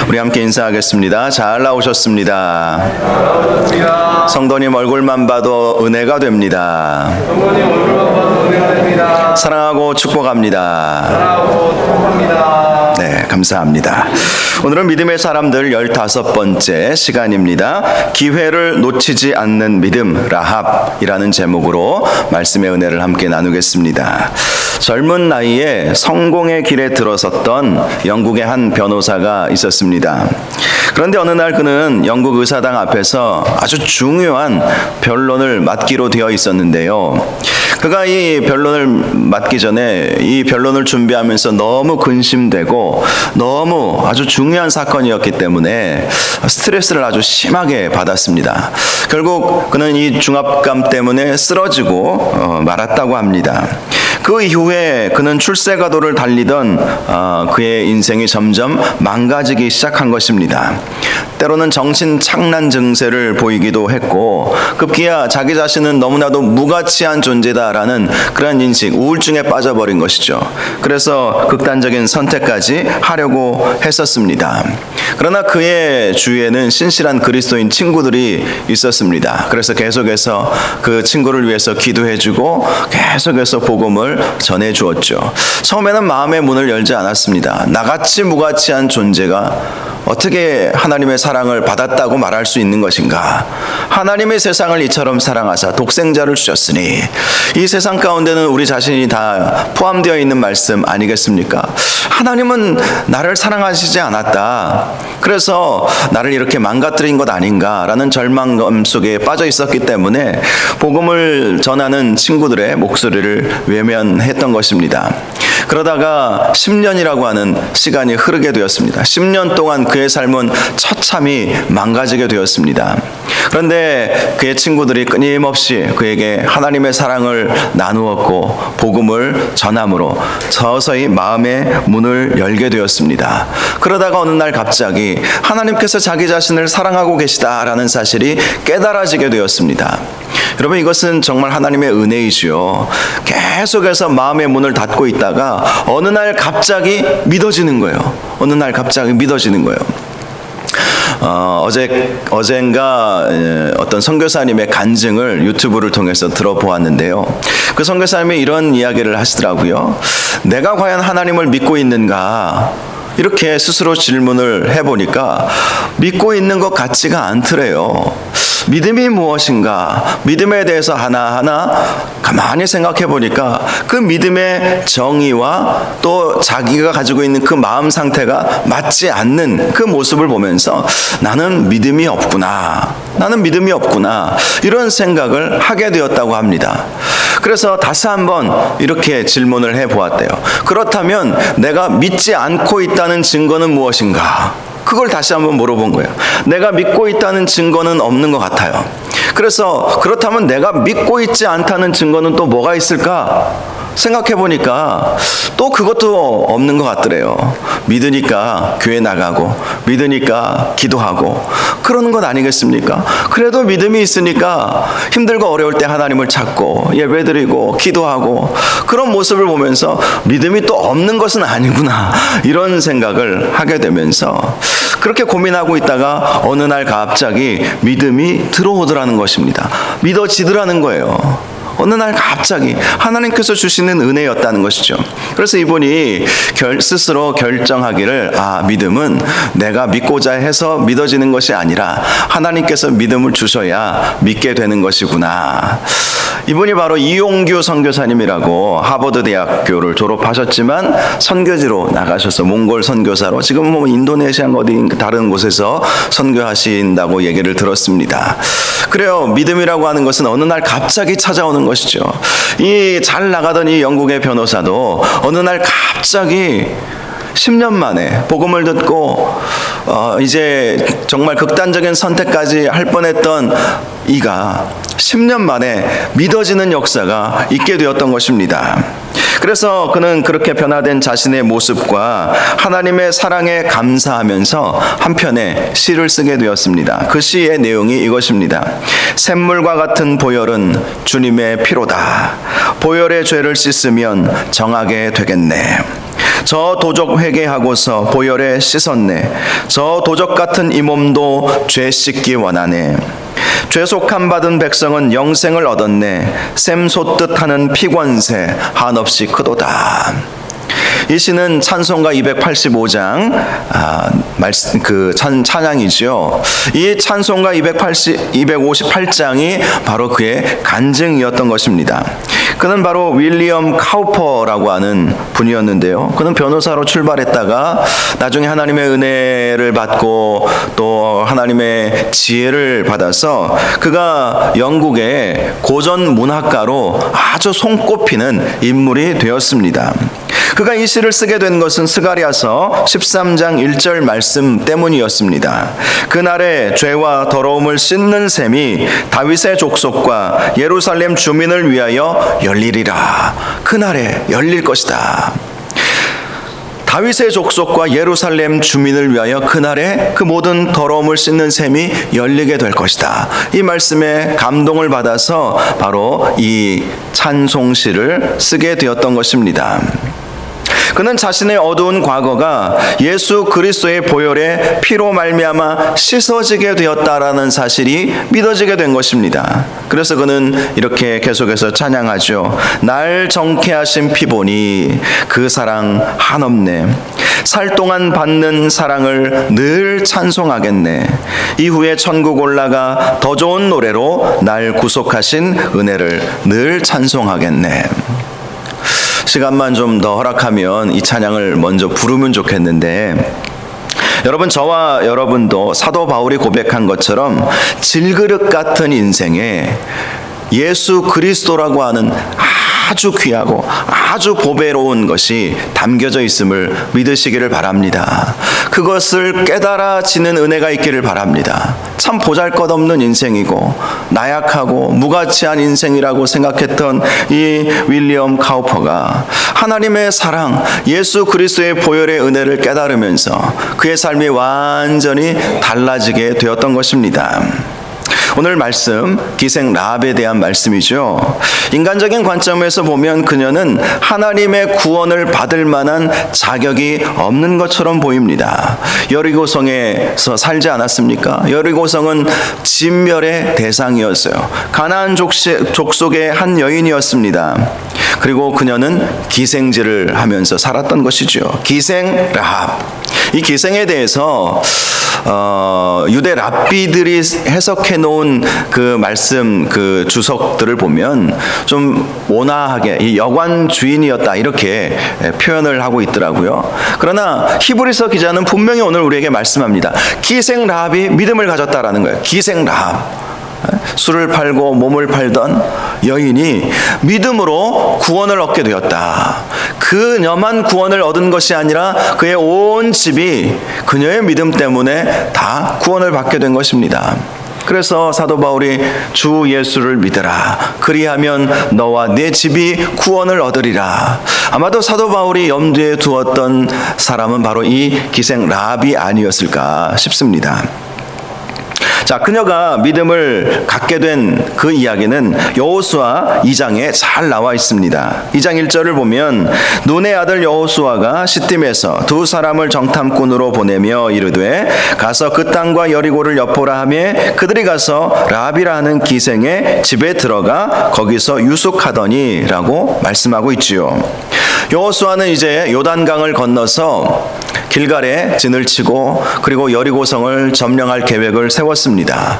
우리 함께 인사하겠습니다. 잘 나오셨습니다. 성도님 얼굴만 봐도 은혜가 됩니다. 사랑하고 축복합니다. 네, 감사합니다. 오늘은 믿음의 사람들 15번째 시간입니다. 기회를 놓치지 않는 믿음, 라합이라는 제목으로 말씀의 은혜를 함께 나누겠습니다. 젊은 나이에 성공의 길에 들어섰던 영국의 한 변호사가 있었습니다. 그런데 어느 날 그는 영국 의사당 앞에서 아주 중요한 변론을 맡기로 되어 있었는데요. 그가 이 변론을 맡기 전에 이 변론을 준비하면서 너무 근심되고 너무 아주 중요한 사건이었기 때문에 스트레스를 아주 심하게 받았습니다. 결국 그는 이 중압감 때문에 쓰러지고 말았다고 합니다. 그 이후에 그는 출세가도를 달리던 그의 인생이 점점 망가지기 시작한 것입니다. 때로는 정신착란 증세를 보이기도 했고 급기야 자기 자신은 너무나도 무가치한 존재다라는 그런 인식, 우울증에 빠져버린 것이죠. 그래서 극단적인 선택까지 하려고 했었습니다. 그러나 그의 주위에는 신실한 그리스도인 친구들이 있었습니다. 그래서 계속해서 그 친구를 위해서 기도해주고 계속해서 복음을 전해주었죠. 처음에는 마음의 문을 열지 않았습니다. 나같이 무가치한 존재가 어떻게 하나님의 사랑을 받았다고 말할 수 있는 것인가? 하나님의 세상을 이처럼 사랑하사 독생자를 주셨으니 이 세상 가운데는 우리 자신이 다 포함되어 있는 말씀 아니겠습니까? 하나님은 나를 사랑하시지 않았다. 그래서 나를 이렇게 망가뜨린 것 아닌가라는 절망감 속에 빠져 있었기 때문에 복음을 전하는 친구들의 목소리를 외면했던 것입니다. 그러다가 10년이라고 하는 시간이 흐르게 되었습니다. 10년 동안 그의 삶은 처참히 망가지게 되었습니다. 그런데 그의 친구들이 끊임없이 그에게 하나님의 사랑을 나누었고 복음을 전함으로 서서히 마음의 문을 열게 되었습니다. 그러다가 어느 날 갑자기 하나님께서 자기 자신을 사랑하고 계시다라는 사실이 깨달아지게 되었습니다. 여러분, 이것은 정말 하나님의 은혜이지요. 계속해서 마음의 문을 닫고 있다가 어느 날 갑자기 믿어지는 거예요. 어느 날 갑자기 믿어지는 거예요. 어젠가 어떤 선교사님의 간증을 유튜브를 통해서 들어보았는데요. 그 선교사님이 이런 이야기를 하시더라고요. 내가 과연 하나님을 믿고 있는가? 이렇게 스스로 질문을 해보니까 믿고 있는 것 같지가 않더래요. 믿음이 무엇인가? 믿음에 대해서 하나하나 가만히 생각해 보니까 그 믿음의 정의와 또 자기가 가지고 있는 그 마음 상태가 맞지 않는 그 모습을 보면서 나는 믿음이 없구나. 나는 믿음이 없구나. 이런 생각을 하게 되었다고 합니다. 그래서 다시 한번 이렇게 질문을 해 보았대요. 그렇다면 내가 믿지 않고 있다는 증거는 무엇인가? 그걸 다시 한번 물어본 거예요. 내가 믿고 있다는 증거는 없는 것 같아요. 그래서 그렇다면 내가 믿고 있지 않다는 증거는 또 뭐가 있을까? 생각해 보니까 또 그것도 없는 것 같더래요. 믿으니까 교회 나가고 믿으니까 기도하고 그러는 것 아니겠습니까? 그래도 믿음이 있으니까 힘들고 어려울 때 하나님을 찾고 예배드리고 기도하고 그런 모습을 보면서 믿음이 또 없는 것은 아니구나, 이런 생각을 하게 되면서 그렇게 고민하고 있다가 어느 날 갑자기 믿음이 들어오더라는 것입니다. 믿어지더라는 거예요. 어느 날 갑자기 하나님께서 주시는 은혜였다는 것이죠. 그래서 이분이 스스로 결정하기를, 믿음은 내가 믿고자 해서 믿어지는 것이 아니라 하나님께서 믿음을 주셔야 믿게 되는 것이구나. 이분이 바로 이용규 선교사님이라고 하버드 대학교를 졸업하셨지만 선교지로 나가셔서 몽골 선교사로 지금 인도네시아 어디 다른 곳에서 선교하신다고 얘기를 들었습니다. 그래요. 믿음이라고 하는 것은 어느 날 갑자기 찾아오는 것이죠. 이 잘 나가던 이 영국의 변호사도 어느 날 갑자기 10년 만에 복음을 듣고 이제 정말 극단적인 선택까지 할 뻔했던 이가 10년 만에 믿어지는 역사가 있게 되었던 것입니다. 그래서 그는 그렇게 변화된 자신의 모습과 하나님의 사랑에 감사하면서 한편의 시를 쓰게 되었습니다. 그 시의 내용이 이것입니다. 샘물과 같은 보혈은 주님의 피로다. 보혈의 죄를 씻으면 정하게 되겠네. 저 도적 회개하고서 보혈에 씻었네. 저 도적 같은 이 몸도 죄 씻기 원하네. 죄속함 받은 백성은 영생을 얻었네. 샘솟듯 하는 피권세 한없이 크도다. 이 시는 찬송가 285장 찬양이죠. 이 찬송가 258장이 바로 그의 간증이었던 것입니다. 그는 바로 윌리엄 카우퍼라고 하는 분이었는데요. 그는 변호사로 출발했다가 나중에 하나님의 은혜를 받고 또 하나님의 지혜를 받아서 그가 영국의 고전 문학가로 아주 손꼽히는 인물이 되었습니다. 그가 이 시를 쓰게 된 것은 스가랴서 13장 1절 말씀 때문이었습니다. 그날에 죄와 더러움을 씻는 셈이 다윗의 족속과 예루살렘 주민을 위하여 열리리라. 그날에 열릴 것이다. 다윗의 족속과 예루살렘 주민을 위하여 그날에 그 모든 더러움을 씻는 셈이 열리게 될 것이다. 이 말씀에 감동을 받아서 바로 이 찬송시를 쓰게 되었던 것입니다. 그는 자신의 어두운 과거가 예수 그리스도의 보혈의 피로 말미암아 씻어지게 되었다라는 사실이 믿어지게 된 것입니다. 그래서 그는 이렇게 계속해서 찬양하죠. 날 정케 하신 피 보니 그 사랑 한없네. 살 동안 받는 사랑을 늘 찬송하겠네. 이후에 천국 올라가 더 좋은 노래로 날 구속하신 은혜를 늘 찬송하겠네. 시간만 좀 더 허락하면 이 찬양을 먼저 부르면 좋겠는데, 여러분, 저와 여러분도 사도 바울이 고백한 것처럼 질그릇 같은 인생에 예수 그리스도라고 하는 아주 귀하고 아주 보배로운 것이 담겨져 있음을 믿으시기를 바랍니다. 그것을 깨달아지는 은혜가 있기를 바랍니다. 참 보잘것없는 인생이고 나약하고 무가치한 인생이라고 생각했던 이 윌리엄 카우퍼가 하나님의 사랑, 예수 그리스도의 보혈의 은혜를 깨달으면서 그의 삶이 완전히 달라지게 되었던 것입니다. 오늘 말씀, 기생 라합에 대한 말씀이죠. 인간적인 관점에서 보면 그녀는 하나님의 구원을 받을 만한 자격이 없는 것처럼 보입니다. 여리고성에서 살지 않았습니까? 여리고성은 진멸의 대상이었어요. 가나안 족속의 한 여인이었습니다. 그리고 그녀는 기생질을 하면서 살았던 것이죠. 기생 라합. 이 기생에 대해서 유대 랍비들이 해석해 놓은 그 말씀, 그 주석들을 보면 좀 온화하게 이 여관 주인이었다 이렇게 표현을 하고 있더라고요. 그러나 히브리서 기자는 분명히 오늘 우리에게 말씀합니다. 기생 라합이 믿음을 가졌다라는 거예요. 기생 라합. 술을 팔고 몸을 팔던 여인이 믿음으로 구원을 얻게 되었다. 그녀만 구원을 얻은 것이 아니라 그의 온 집이 그녀의 믿음 때문에 다 구원을 받게 된 것입니다. 그래서 사도 바울이 주 예수를 믿으라. 그리하면 너와 네 집이 구원을 얻으리라. 아마도 사도 바울이 염두에 두었던 사람은 바로 이 기생 라합이 아니었을까 싶습니다. 자, 그녀가 믿음을 갖게 된 그 이야기는 여호수아 2장에 잘 나와 있습니다. 2장 1절을 보면 눈의 아들 여호수아가 시딤에서 두 사람을 정탐꾼으로 보내며 이르되 가서 그 땅과 여리고를 엿보라 하며 그들이 가서 라합이라 하는 기생의 집에 들어가 거기서 유숙하더니 라고 말씀하고 있지요. 여호수아는 이제 요단강을 건너서 길갈에 진을 치고 그리고 여리고성을 점령할 계획을 세웠습니다.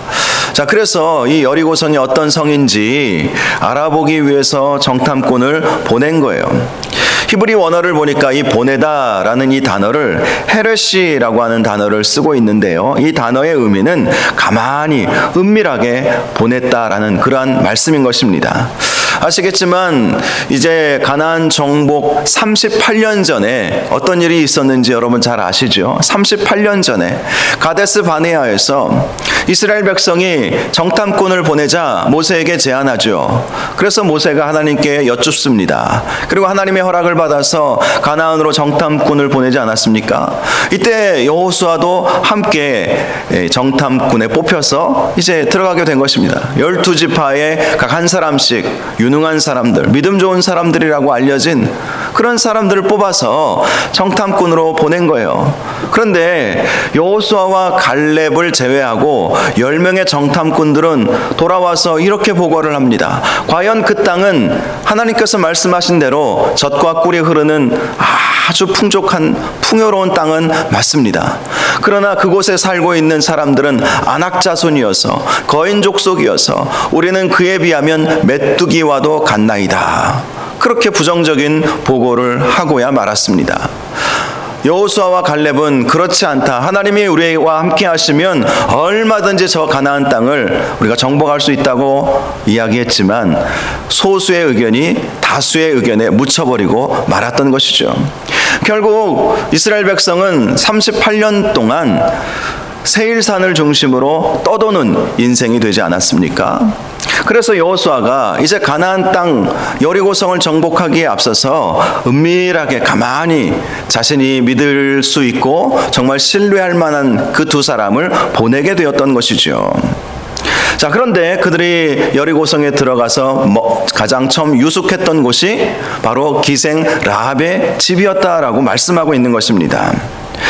자, 그래서 이 여리고성이 어떤 성인지 알아보기 위해서 정탐꾼을 보낸 거예요. 히브리 원어를 보니까 이 보내다라는 이 단어를 헤레시라고 하는 단어를 쓰고 있는데요. 이 단어의 의미는 가만히 은밀하게 보냈다라는 그러한 말씀인 것입니다. 아시겠지만 이제 가나안 정복 38년 전에 어떤 일이 있었는지 여러분 잘 아시죠? 38년 전에 가데스 바네아에서 이스라엘 백성이 정탐꾼을 보내자 모세에게 제안하죠. 그래서 모세가 하나님께 여쭙습니다. 그리고 하나님의 허락을 받아서 가나안으로 정탐꾼을 보내지 않았습니까? 이때 여호수아도 함께 정탐꾼에 뽑혀서 이제 들어가게 된 것입니다. 12지파에 각 한 사람씩 유능한 사람들, 믿음 좋은 사람들이라고 알려진 그런 사람들을 뽑아서 정탐꾼으로 보낸 거예요. 그런데 여호수아와 갈렙을 제외하고 10명의 정탐꾼들은 돌아와서 이렇게 보고를 합니다. 과연 그 땅은 하나님께서 말씀하신 대로 젖과 꿀이 흐르는 아주 풍요로운 땅은 맞습니다. 그러나 그곳에 살고 있는 사람들은 안악 자손이어서 거인 족속이어서 우리는 그에 비하면 메뚜기와도 같나이다. 그렇게 부정적인 보고를 하고야 말았습니다. 여호수아와 갈렙은 그렇지 않다. 하나님이 우리와 함께 하시면 얼마든지 저 가나안 땅을 우리가 정복할 수 있다고 이야기했지만 소수의 의견이 다수의 의견에 묻혀버리고 말았던 것이죠. 결국 이스라엘 백성은 38년 동안 세일산을 중심으로 떠도는 인생이 되지 않았습니까? 그래서 여호수아가 이제 가나안 땅 여리고성을 정복하기에 앞서서 은밀하게 가만히 자신이 믿을 수 있고 정말 신뢰할 만한 그 두 사람을 보내게 되었던 것이죠. 자, 그런데 그들이 여리고성에 들어가서 가장 처음 유숙했던 곳이 바로 기생 라합의 집이었다라고 말씀하고 있는 것입니다.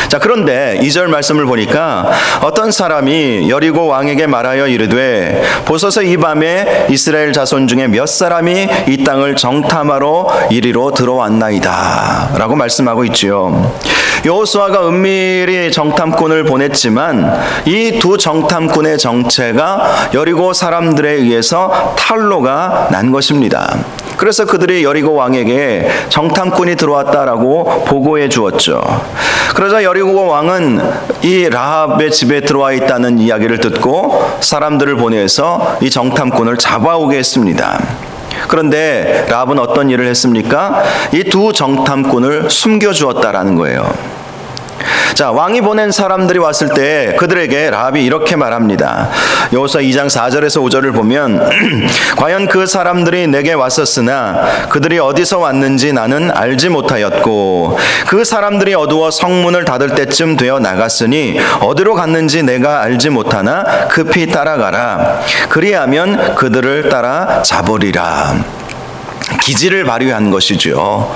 자, 그런데 2절 말씀을 보니까 어떤 사람이 여리고 왕에게 말하여 이르되 보소서 이 밤에 이스라엘 자손 중에 몇 사람이 이 땅을 정탐하러 이리로 들어왔나이다 라고 말씀하고 있지요. 여호수아가 은밀히 정탐꾼을 보냈지만 이 두 정탐꾼의 정체가 여리고 사람들에 의해서 탄로가 난 것입니다. 그래서 그들이 여리고 왕에게 정탐꾼이 들어왔다라고 보고해 주었죠. 그러자 여리고 왕은 이 라합의 집에 들어와 있다는 이야기를 듣고 사람들을 보내서 이 정탐꾼을 잡아오게 했습니다. 그런데 라합은 어떤 일을 했습니까? 이 두 정탐꾼을 숨겨주었다라는 거예요. 자, 왕이 보낸 사람들이 왔을 때 그들에게 라합이 이렇게 말합니다. 여호수아 2장 4절에서 5절을 보면 과연 그 사람들이 내게 왔었으나 그들이 어디서 왔는지 나는 알지 못하였고 그 사람들이 어두워 성문을 닫을 때쯤 되어 나갔으니 어디로 갔는지 내가 알지 못하나 급히 따라가라. 그리하면 그들을 따라 잡으리라. 기지를 발휘한 것이죠.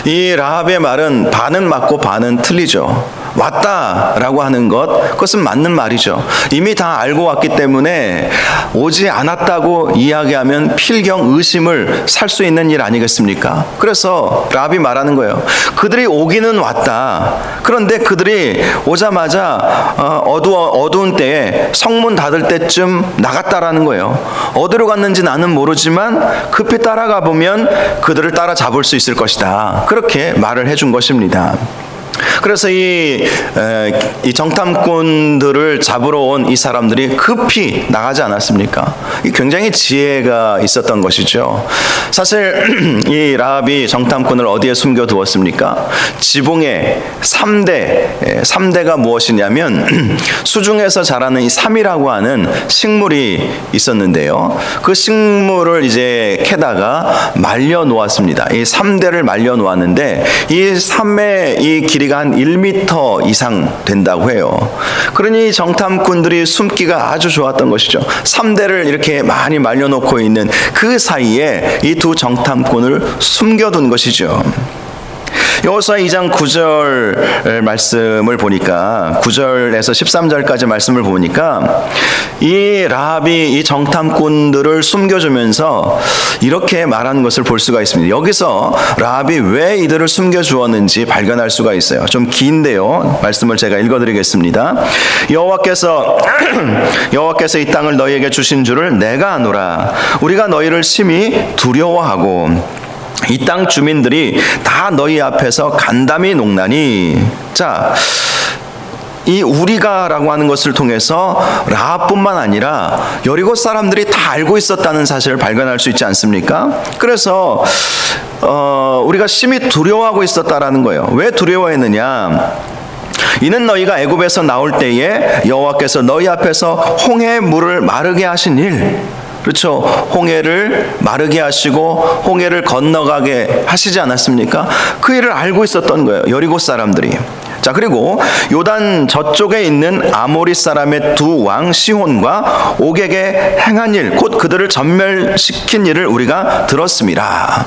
이 라합의 말은 반은 맞고 반은 틀리죠. 왔다라고 하는 것, 그것은 맞는 말이죠. 이미 다 알고 왔기 때문에 오지 않았다고 이야기하면 필경 의심을 살 수 있는 일 아니겠습니까? 그래서 라합이 말하는 거예요. 그들이 오기는 왔다. 그런데 그들이 오자마자 어두운 때에 성문 닫을 때쯤 나갔다라는 거예요. 어디로 갔는지 나는 모르지만 급히 따라가 보면 그들을 따라잡을 수 있을 것이다. 그렇게 말을 해준 것입니다. 그래서 이 정탐꾼들을 잡으러 온 이 사람들이 급히 나가지 않았습니까? 굉장히 지혜가 있었던 것이죠. 사실 이 라합이 정탐꾼을 어디에 숨겨두었습니까? 지붕에 3대가 무엇이냐면 수중에서 자라는 이 삼이라고 하는 식물이 있었는데요. 그 식물을 이제 캐다가 말려 놓았습니다. 이 3대를 말려 놓았는데 이 삼의 이 길이가 한 1m 이상 된다고 해요. 그러니 정탐꾼들이 숨기가 아주 좋았던 것이죠. 3대를 이렇게 많이 말려놓고 있는 그 사이에 이 두 정탐꾼을 숨겨둔 것이죠. 여호수아 2장 9절 말씀을 보니까 9절에서 13절까지 말씀을 보니까 이 라합이 이 정탐꾼들을 숨겨주면서 이렇게 말하는 것을 볼 수가 있습니다. 여기서 라합이 왜 이들을 숨겨주었는지 발견할 수가 있어요. 좀 긴데요. 말씀을 제가 읽어드리겠습니다. 여호와께서 이 땅을 너희에게 주신 줄을 내가 아노라. 우리가 너희를 심히 두려워하고 이 땅 주민들이 다 너희 앞에서 간담이 녹나니. 자, 이 우리가라고 하는 것을 통해서 라합뿐만 아니라 여리고 사람들이 다 알고 있었다는 사실을 발견할 수 있지 않습니까? 그래서 우리가 심히 두려워하고 있었다라는 거예요. 왜 두려워했느냐? 이는 너희가 애굽에서 나올 때에 여호와께서 너희 앞에서 홍해의 물을 마르게 하신 일, 그렇죠. 홍해를 마르게 하시고 홍해를 건너가게 하시지 않았습니까? 그 일을 알고 있었던 거예요. 여리고 사람들이. 자, 그리고 요단 저쪽에 있는 아모리 사람의 두 왕 시혼과 옥에게 행한 일, 곧 그들을 전멸시킨 일을 우리가 들었습니다.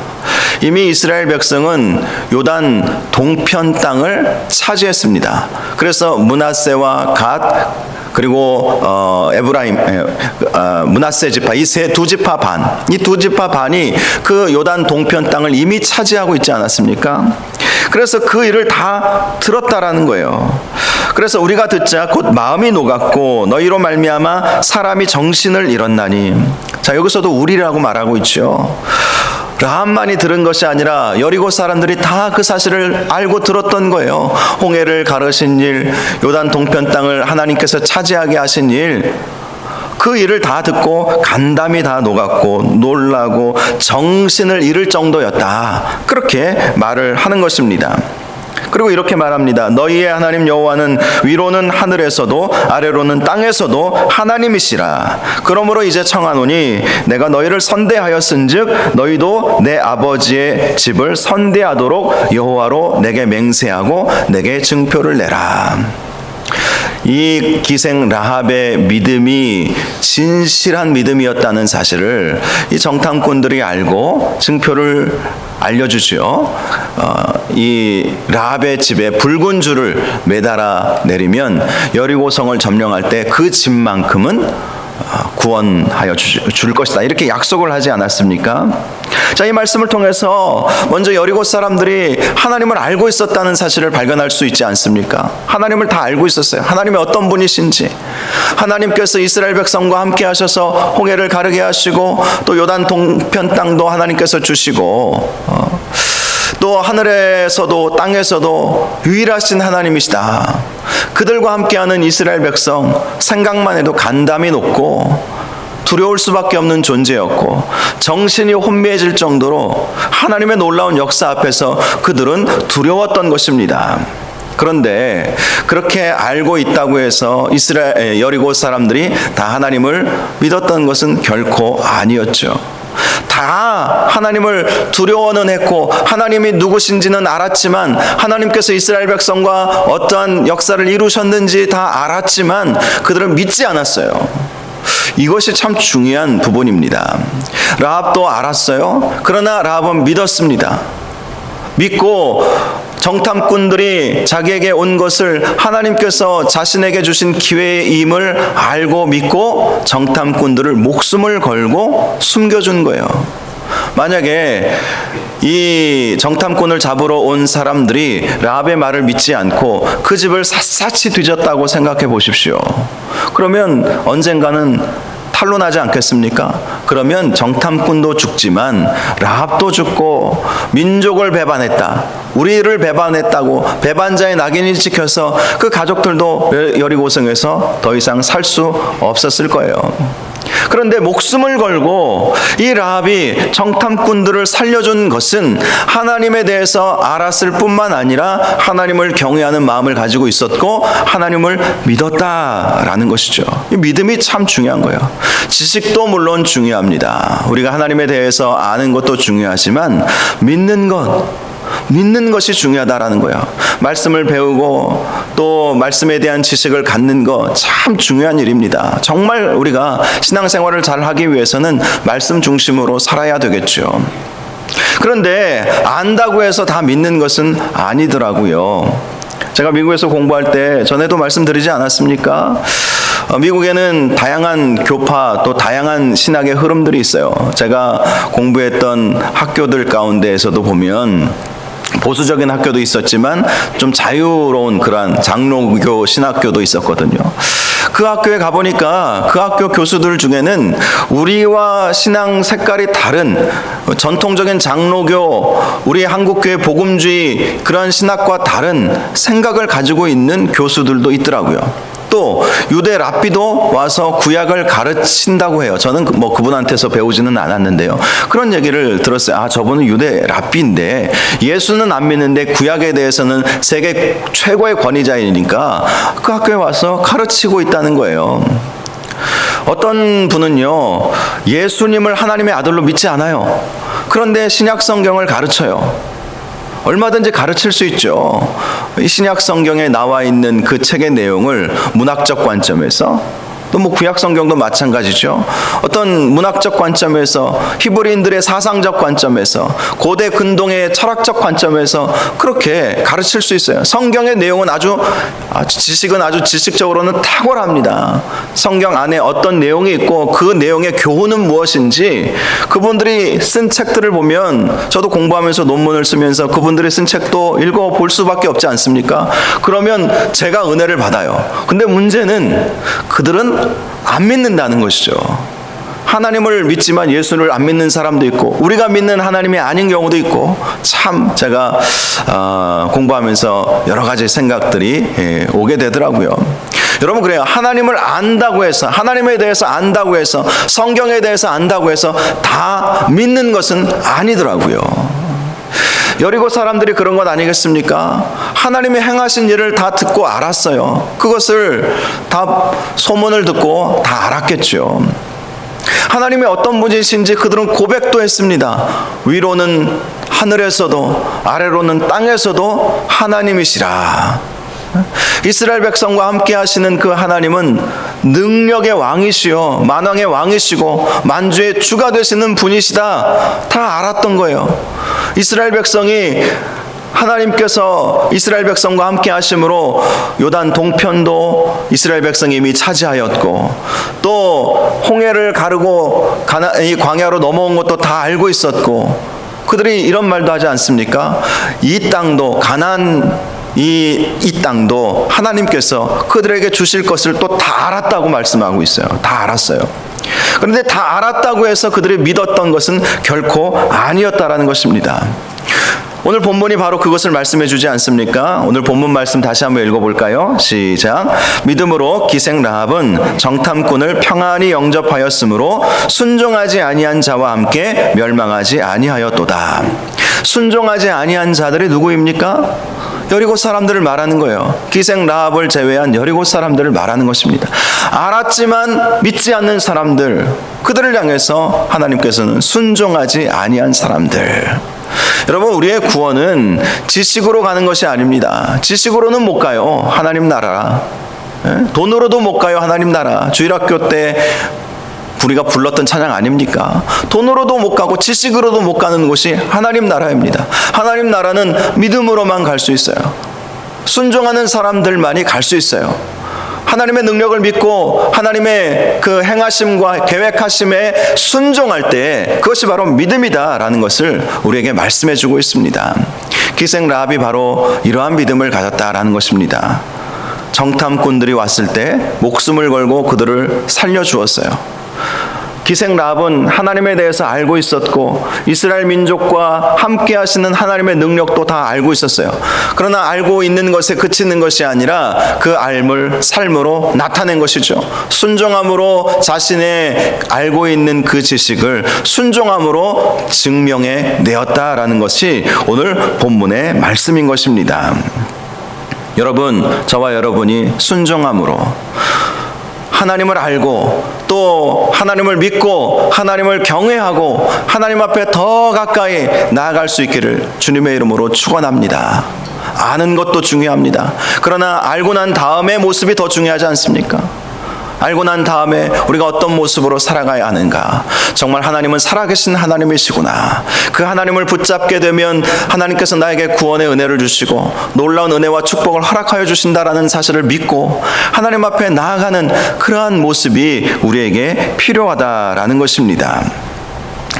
이미 이스라엘 백성은 요단 동편 땅을 차지했습니다. 그래서 므낫세와 갓 그리고 에브라임, 므낫세 지파, 이 두 지파 반, 이 두 지파 반이 그 요단 동편 땅을 이미 차지하고 있지 않았습니까? 그래서 그 일을 다 들었다라는 거예요. 그래서 우리가 듣자 곧 마음이 녹았고 너희로 말미암아 사람이 정신을 잃었나니. 자, 여기서도 우리라고 말하고 있죠. 라합만이 들은 것이 아니라 여리고 사람들이 다 그 사실을 알고 들었던 거예요. 홍해를 가르신 일, 요단 동편 땅을 하나님께서 차지하게 하신 일, 그 일을 다 듣고 간담이 다 녹았고 놀라고 정신을 잃을 정도였다. 그렇게 말을 하는 것입니다. 그리고 이렇게 말합니다. 너희의 하나님 여호와는 위로는 하늘에서도 아래로는 땅에서도 하나님이시라. 그러므로 이제 청하노니 내가 너희를 선대하였은즉 너희도 내 아버지의 집을 선대하도록 여호와로 내게 맹세하고 내게 증표를 내라. 이 기생 라합의 믿음이 진실한 믿음이었다는 사실을 이 정탐꾼들이 알고 증표를 알려주죠. 이 라합의 집에 붉은 줄을 매달아 내리면 여리고성을 점령할 때 그 집만큼은 구원하여 줄 것이다. 이렇게 약속을 하지 않았습니까? 자, 이 말씀을 통해서 먼저 여리고 사람들이 하나님을 알고 있었다는 사실을 발견할 수 있지 않습니까? 하나님을 다 알고 있었어요. 하나님이 어떤 분이신지, 하나님께서 이스라엘 백성과 함께 하셔서 홍해를 가르게 하시고 또 요단 동편 땅도 하나님께서 주시고 또 하늘에서도 땅에서도 유일하신 하나님이시다. 그들과 함께하는 이스라엘 백성 생각만 해도 간담이 높고 두려울 수밖에 없는 존재였고 정신이 혼미해질 정도로 하나님의 놀라운 역사 앞에서 그들은 두려웠던 것입니다. 그런데 그렇게 알고 있다고 해서 이스라엘 여리고 사람들이 다 하나님을 믿었던 것은 결코 아니었죠. 다 하나님을 두려워는 했고 하나님이 누구신지는 알았지만 하나님께서 이스라엘 백성과 어떠한 역사를 이루셨는지 다 알았지만 그들은 믿지 않았어요. 이것이 참 중요한 부분입니다. 라합도 알았어요. 그러나 라합은 믿었습니다. 믿고 정탐꾼들이 자기에게 온 것을 하나님께서 자신에게 주신 기회임을 알고 믿고 정탐꾼들을 목숨을 걸고 숨겨준 거예요. 만약에 이 정탐꾼을 잡으러 온 사람들이 라합의 말을 믿지 않고 그 집을 샅샅이 뒤졌다고 생각해 보십시오. 그러면 언젠가는 탄로나지 않겠습니까? 그러면 정탐꾼도 죽지만 라합도 죽고 민족을 배반했다, 우리를 배반했다고 배반자의 낙인이 찍혀서 그 가족들도 여리고성에서 더 이상 살 수 없었을 거예요. 그런데 목숨을 걸고 이 라합이 정탐꾼들을 살려준 것은 하나님에 대해서 알았을 뿐만 아니라 하나님을 경외하는 마음을 가지고 있었고 하나님을 믿었다라는 것이죠. 이 믿음이 참 중요한 거예요. 지식도 물론 중요합니다. 우리가 하나님에 대해서 아는 것도 중요하지만 믿는 것이 중요하다라는 거예요. 말씀을 배우고 또 말씀에 대한 지식을 갖는 거 참 중요한 일입니다. 정말 우리가 신앙생활을 잘 하기 위해서는 말씀 중심으로 살아야 되겠죠. 그런데 안다고 해서 다 믿는 것은 아니더라고요. 제가 미국에서 공부할 때 전에도 말씀드리지 않았습니까? 미국에는 다양한 교파 또 다양한 신학의 흐름들이 있어요. 제가 공부했던 학교들 가운데에서도 보면 보수적인 학교도 있었지만 좀 자유로운 그러한 장로교 신학교도 있었거든요. 그 학교에 가보니까 그 학교 교수들 중에는 우리와 신앙 색깔이 다른 전통적인 장로교, 우리 한국교회 복음주의 그런 신학과 다른 생각을 가지고 있는 교수들도 있더라고요. 또 유대 랍비도 와서 구약을 가르친다고 해요. 저는 뭐 그분한테서 배우지는 않았는데요. 그런 얘기를 들었어요. 아, 저분은 유대 랍비인데 예수는 안 믿는데 구약에 대해서는 세계 최고의 권위자이니까 그 학교에 와서 가르치고 있다는 거예요. 어떤 분은요, 예수님을 하나님의 아들로 믿지 않아요. 그런데 신약 성경을 가르쳐요. 얼마든지 가르칠 수 있죠. 이 신약 성경에 나와 있는 그 책의 내용을 문학적 관점에서, 또 뭐 구약 성경도 마찬가지죠. 어떤 문학적 관점에서, 히브리인들의 사상적 관점에서, 고대 근동의 철학적 관점에서 그렇게 가르칠 수 있어요. 성경의 내용은 지식은 아주 지식적으로는 탁월합니다. 성경 안에 어떤 내용이 있고 그 내용의 교훈은 무엇인지 그분들이 쓴 책들을 보면, 저도 공부하면서 논문을 쓰면서 그분들이 쓴 책도 읽어볼 수밖에 없지 않습니까? 그러면 제가 은혜를 받아요. 근데 문제는 그들은 안 믿는다는 것이죠. 하나님을 믿지만 예수를 안 믿는 사람도 있고, 우리가 믿는 하나님이 아닌 경우도 있고, 참 제가 공부하면서 여러 가지 생각들이 오게 되더라고요. 여러분, 그래요. 하나님을 안다고 해서, 하나님에 대해서 안다고 해서, 성경에 대해서 안다고 해서 다 믿는 것은 아니더라고요. 여리고 사람들이 그런 것 아니겠습니까? 하나님이 행하신 일을 다 듣고 알았어요. 그것을 다 소문을 듣고 다 알았겠죠. 하나님이 어떤 분이신지 그들은 고백도 했습니다. 위로는 하늘에서도 아래로는 땅에서도 하나님이시라. 이스라엘 백성과 함께 하시는 그 하나님은 능력의 왕이시요, 만왕의 왕이시고 만주의 주가 되시는 분이시다. 다 알았던 거예요. 이스라엘 백성이, 하나님께서 이스라엘 백성과 함께 하심으로 요단 동편도 이스라엘 백성이 이미 차지하였고, 또 홍해를 가르고 이 광야로 넘어온 것도 다 알고 있었고, 그들이 이런 말도 하지 않습니까? 이 땅도, 가나안 이 땅도 하나님께서 그들에게 주실 것을 또 다 알았다고 말씀하고 있어요. 다 알았어요. 그런데 다 알았다고 해서 그들이 믿었던 것은 결코 아니었다라는 것입니다. 오늘 본문이 바로 그것을 말씀해 주지 않습니까? 오늘 본문 말씀 다시 한번 읽어볼까요? 시작. 믿음으로 기생 라합은 정탐꾼을 평안히 영접하였으므로 순종하지 아니한 자와 함께 멸망하지 아니하였도다. 순종하지 아니한 자들이 누구입니까? 여리고 사람들을 말하는 거예요. 기생 라합을 제외한 여리고 사람들을 말하는 것입니다. 알았지만 믿지 않는 사람들, 그들을 향해서 하나님께서는 순종하지 아니한 사람들. 여러분, 우리의 구원은 지식으로 가는 것이 아닙니다. 지식으로는 못 가요. 하나님 나라. 돈으로도 못 가요. 하나님 나라. 주일학교 때 우리가 불렀던 찬양 아닙니까? 돈으로도 못 가고 지식으로도 못 가는 곳이 하나님 나라입니다. 하나님 나라는 믿음으로만 갈 수 있어요. 순종하는 사람들만이 갈 수 있어요. 하나님의 능력을 믿고 하나님의 그 행하심과 계획하심에 순종할 때 그것이 바로 믿음이다라는 것을 우리에게 말씀해 주고 있습니다. 기생 라합이 바로 이러한 믿음을 가졌다라는 것입니다. 정탐꾼들이 왔을 때 목숨을 걸고 그들을 살려주었어요. 기생 라합은 하나님에 대해서 알고 있었고 이스라엘 민족과 함께 하시는 하나님의 능력도 다 알고 있었어요. 그러나 알고 있는 것에 그치는 것이 아니라 그 알을 삶으로 나타낸 것이죠. 순종함으로 자신의 알고 있는 그 지식을 순종함으로 증명해 내었다라는 것이 오늘 본문의 말씀인 것입니다. 여러분, 저와 여러분이 순종함으로 하나님을 알고 또 하나님을 믿고 하나님을 경외하고 하나님 앞에 더 가까이 나아갈 수 있기를 주님의 이름으로 축원합니다. 아는 것도 중요합니다. 그러나 알고 난 다음의 모습이 더 중요하지 않습니까? 알고 난 다음에 우리가 어떤 모습으로 살아가야 하는가. 정말 하나님은 살아계신 하나님이시구나. 그 하나님을 붙잡게 되면 하나님께서 나에게 구원의 은혜를 주시고 놀라운 은혜와 축복을 허락하여 주신다라는 사실을 믿고 하나님 앞에 나아가는 그러한 모습이 우리에게 필요하다라는 것입니다.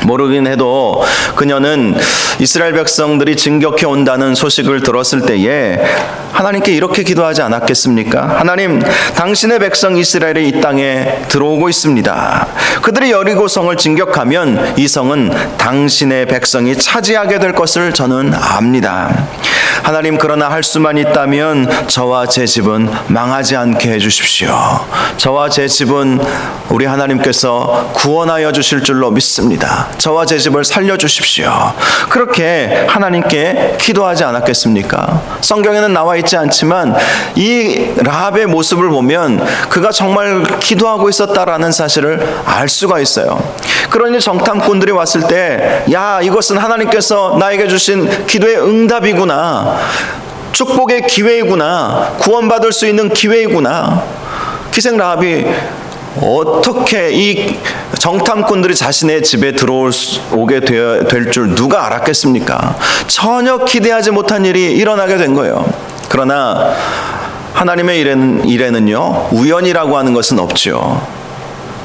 모르긴 해도 그녀는 이스라엘 백성들이 진격해 온다는 소식을 들었을 때에 하나님께 이렇게 기도하지 않았겠습니까? 하나님, 당신의 백성 이스라엘이 이 땅에 들어오고 있습니다. 그들이 여리고성을 진격하면 이 성은 당신의 백성이 차지하게 될 것을 저는 압니다. 하나님, 그러나 할 수만 있다면 저와 제 집은 망하지 않게 해주십시오. 저와 제 집은 우리 하나님께서 구원하여 주실 줄로 믿습니다. 저와 제 집을 살려주십시오. 그렇게 하나님께 기도하지 않았겠습니까? 성경에는 나와 있지 않지만 이 라합의 모습을 보면 그가 정말 기도하고 있었다라는 사실을 알 수가 있어요. 그러니 정탐꾼들이 왔을 때, 야, 이것은 하나님께서 나에게 주신 기도의 응답이구나, 축복의 기회이구나, 구원받을 수 있는 기회이구나. 기생 라합이 어떻게 이 정탐꾼들이 자신의 집에 들어오게 될 줄 누가 알았겠습니까? 전혀 기대하지 못한 일이 일어나게 된 거예요. 그러나 하나님의 일에는요, 우연이라고 하는 것은 없죠.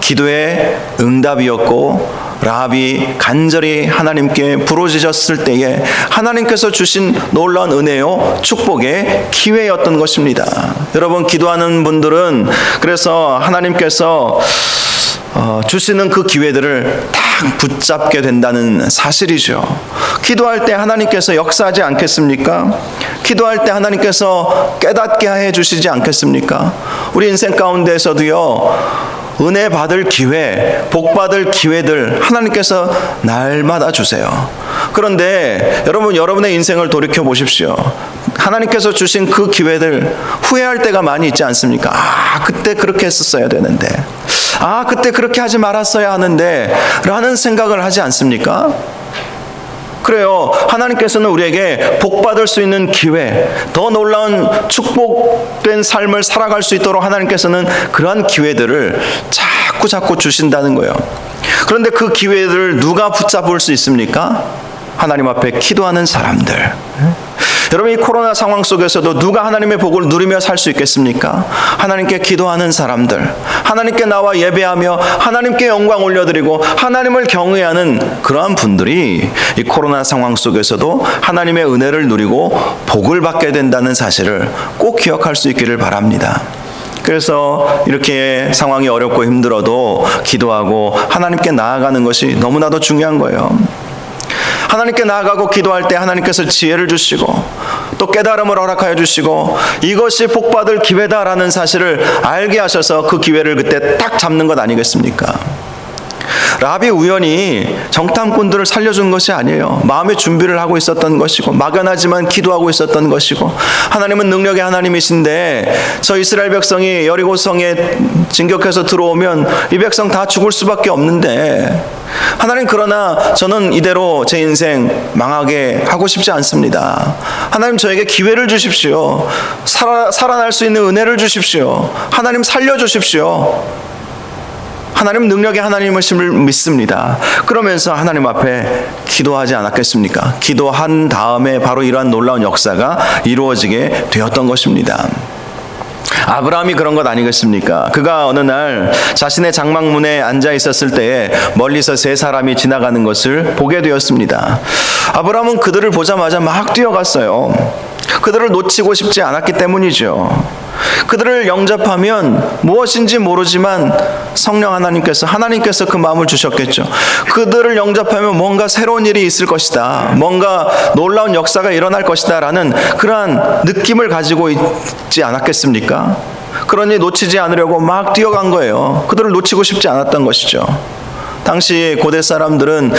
기도의 응답이었고 라합이 간절히 하나님께 부르짖었을 때에 하나님께서 주신 놀라운 은혜요, 축복의 기회였던 것입니다. 여러분, 기도하는 분들은 그래서 하나님께서 주시는 그 기회들을 딱 붙잡게 된다는 사실이죠. 기도할 때 하나님께서 역사하지 않겠습니까? 기도할 때 하나님께서 깨닫게 해 주시지 않겠습니까? 우리 인생 가운데서도요, 은혜 받을 기회, 복 받을 기회들 하나님께서 날마다 주세요. 그런데 여러분의 인생을 돌이켜 보십시오. 하나님께서 주신 그 기회들 후회할 때가 많이 있지 않습니까? 그때 그렇게 했었어야 되는데, 그때 그렇게 하지 말았어야 하는데 라는 생각을 하지 않습니까? 그래요. 하나님께서는 우리에게 복받을 수 있는 기회, 더 놀라운 축복된 삶을 살아갈 수 있도록 하나님께서는 그러한 기회들을 자꾸 주신다는 거예요. 그런데 그 기회들을 누가 붙잡을 수 있습니까? 하나님 앞에 기도하는 사람들. 여러분, 이 코로나 상황 속에서도 누가 하나님의 복을 누리며 살 수 있겠습니까? 하나님께 기도하는 사람들, 하나님께 나와 예배하며 하나님께 영광 올려드리고 하나님을 경외하는 그러한 분들이 이 코로나 상황 속에서도 하나님의 은혜를 누리고 복을 받게 된다는 사실을 꼭 기억할 수 있기를 바랍니다. 그래서 이렇게 상황이 어렵고 힘들어도 기도하고 하나님께 나아가는 것이 너무나도 중요한 거예요. 하나님께 나아가고 기도할 때 하나님께서 지혜를 주시고 또 깨달음을 허락하여 주시고 이것이 복받을 기회다라는 사실을 알게 하셔서 그 기회를 그때 딱 잡는 것 아니겠습니까? 라합이 우연히 정탐꾼들을 살려준 것이 아니에요. 마음의 준비를 하고 있었던 것이고 막연하지만 기도하고 있었던 것이고, 하나님은 능력의 하나님이신데 저 이스라엘 백성이 여리고성에 진격해서 들어오면 이 백성 다 죽을 수밖에 없는데, 하나님, 그러나 저는 이대로 제 인생 망하게 하고 싶지 않습니다. 하나님, 저에게 기회를 주십시오. 살아날 수 있는 은혜를 주십시오. 하나님, 살려주십시오. 하나님 능력의 하나님이심을 믿습니다. 그러면서 하나님 앞에 기도하지 않았겠습니까? 기도한 다음에 바로 이러한 놀라운 역사가 이루어지게 되었던 것입니다. 아브라함이 그런 것 아니겠습니까? 그가 어느 날 자신의 장막문에 앉아 있었을 때에 멀리서 세 사람이 지나가는 것을 보게 되었습니다. 아브라함은 그들을 보자마자 막 뛰어갔어요. 그들을 놓치고 싶지 않았기 때문이죠. 그들을 영접하면 무엇인지 모르지만 성령 하나님께서 그 마음을 주셨겠죠. 그들을 영접하면 뭔가 새로운 일이 있을 것이다, 뭔가 놀라운 역사가 일어날 것이다 라는 그러한 느낌을 가지고 있지 않았겠습니까? 그러니 놓치지 않으려고 막 뛰어간 거예요. 그들을 놓치고 싶지 않았던 것이죠. 당시 고대 사람들은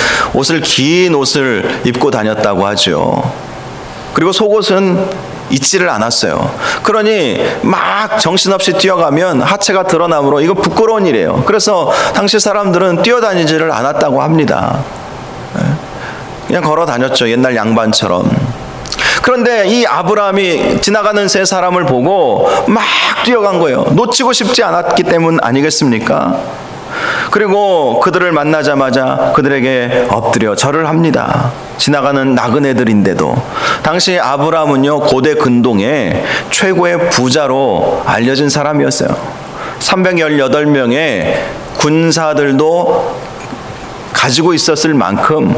긴 옷을 입고 다녔다고 하죠. 그리고 속옷은 잊지를 않았어요. 그러니 막 정신없이 뛰어가면 하체가 드러나므로 이거 부끄러운 일이에요. 그래서 당시 사람들은 뛰어다니지를 않았다고 합니다. 그냥 걸어 다녔죠, 옛날 양반처럼. 그런데 이 아브라함이 지나가는 세 사람을 보고 막 뛰어간 거예요. 놓치고 싶지 않았기 때문 아니겠습니까? 그리고 그들을 만나자마자 그들에게 엎드려 절을 합니다. 지나가는 나그네들인데도. 당시 아브라함은요, 고대 근동의 최고의 부자로 알려진 사람이었어요. 318명의 군사들도 가지고 있었을 만큼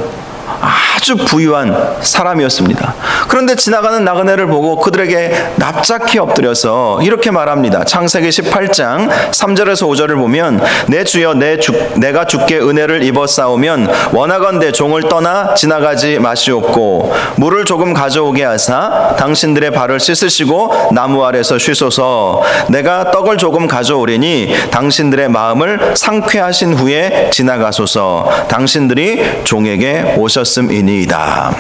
아주 부유한 사람이었습니다. 그런데 지나가는 나그네를 보고 그들에게 납작히 엎드려서 이렇게 말합니다. 창세기 18장 3절에서 5절을 보면 내 주여 내가 주께 은혜를 입어 싸우면 원하건대 종을 떠나 지나가지 마시옵고 물을 조금 가져오게 하사 당신들의 발을 씻으시고 나무 아래서 쉬소서. 내가 떡을 조금 가져오리니 당신들의 마음을 상쾌하신 후에 지나가소서. 당신들이 종에게 오셨음이니이다.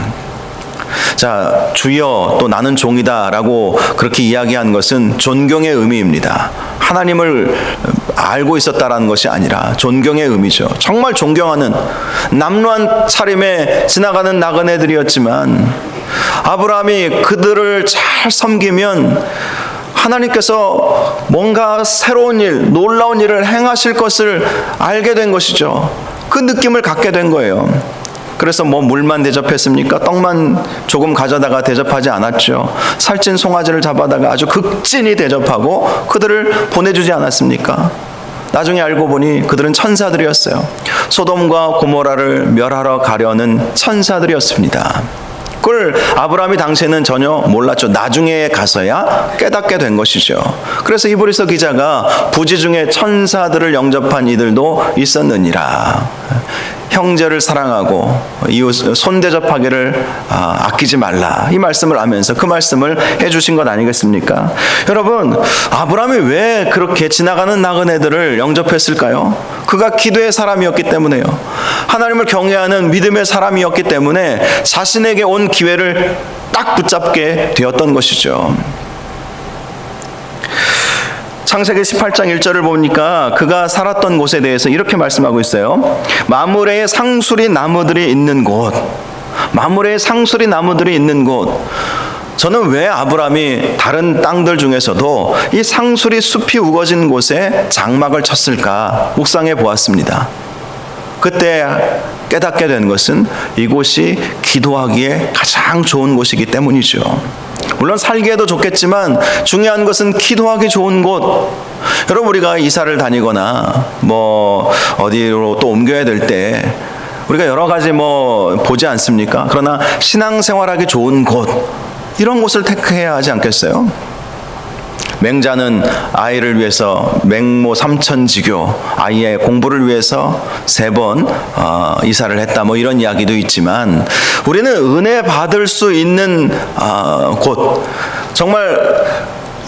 자, 주여 또 나는 종이다 라고 그렇게 이야기한 것은 존경의 의미입니다. 하나님을 알고 있었다라는 것이 아니라 존경의 의미죠. 정말 존경하는 남루한 차림에 지나가는 나그네들이었지만 아브라함이 그들을 잘 섬기면 하나님께서 뭔가 새로운 일, 놀라운 일을 행하실 것을 알게 된 것이죠. 그 느낌을 갖게 된 거예요. 그래서 뭐 물만 대접했습니까? 떡만 조금 가져다가 대접하지 않았죠. 살찐 송아지를 잡아다가 아주 극진히 대접하고 그들을 보내주지 않았습니까? 나중에 알고 보니 그들은 천사들이었어요. 소돔과 고모라를 멸하러 가려는 천사들이었습니다. 그걸 아브라함이 당시에는 전혀 몰랐죠. 나중에 가서야 깨닫게 된 것이죠. 그래서 히브리서 기자가 부지 중에 천사들을 영접한 이들도 있었느니라. 형제를 사랑하고 이웃 손대접하기를 아끼지 말라. 이 말씀을 하면서 그 말씀을 해주신 것 아니겠습니까? 여러분, 아브라함이 왜 그렇게 지나가는 나그네들을 영접했을까요? 그가 기도의 사람이었기 때문에요. 하나님을 경외하는 믿음의 사람이었기 때문에 자신에게 온 기회를 딱 붙잡게 되었던 것이죠. 창세기 18장 1절을 보니까 그가 살았던 곳에 대해서 이렇게 말씀하고 있어요. 마므레의 상수리 나무들이 있는 곳. 마므레의 상수리 나무들이 있는 곳. 저는 왜 아브라함이 다른 땅들 중에서도 이 상수리 숲이 우거진 곳에 장막을 쳤을까 묵상해 보았습니다. 그때 깨닫게 된 것은 이곳이 기도하기에 가장 좋은 곳이기 때문이죠. 물론 살기에도 좋겠지만 중요한 것은 기도하기 좋은 곳. 여러분, 우리가 이사를 다니거나 뭐 어디로 또 옮겨야 될 때 우리가 여러 가지 뭐 보지 않습니까? 그러나 신앙생활하기 좋은 곳, 이런 곳을 택해야 하지 않겠어요? 맹자는 아이를 위해서 맹모 삼천지교, 아이의 공부를 위해서 3번 이사를 했다, 뭐 이런 이야기도 있지만 우리는 은혜 받을 수 있는 곳, 정말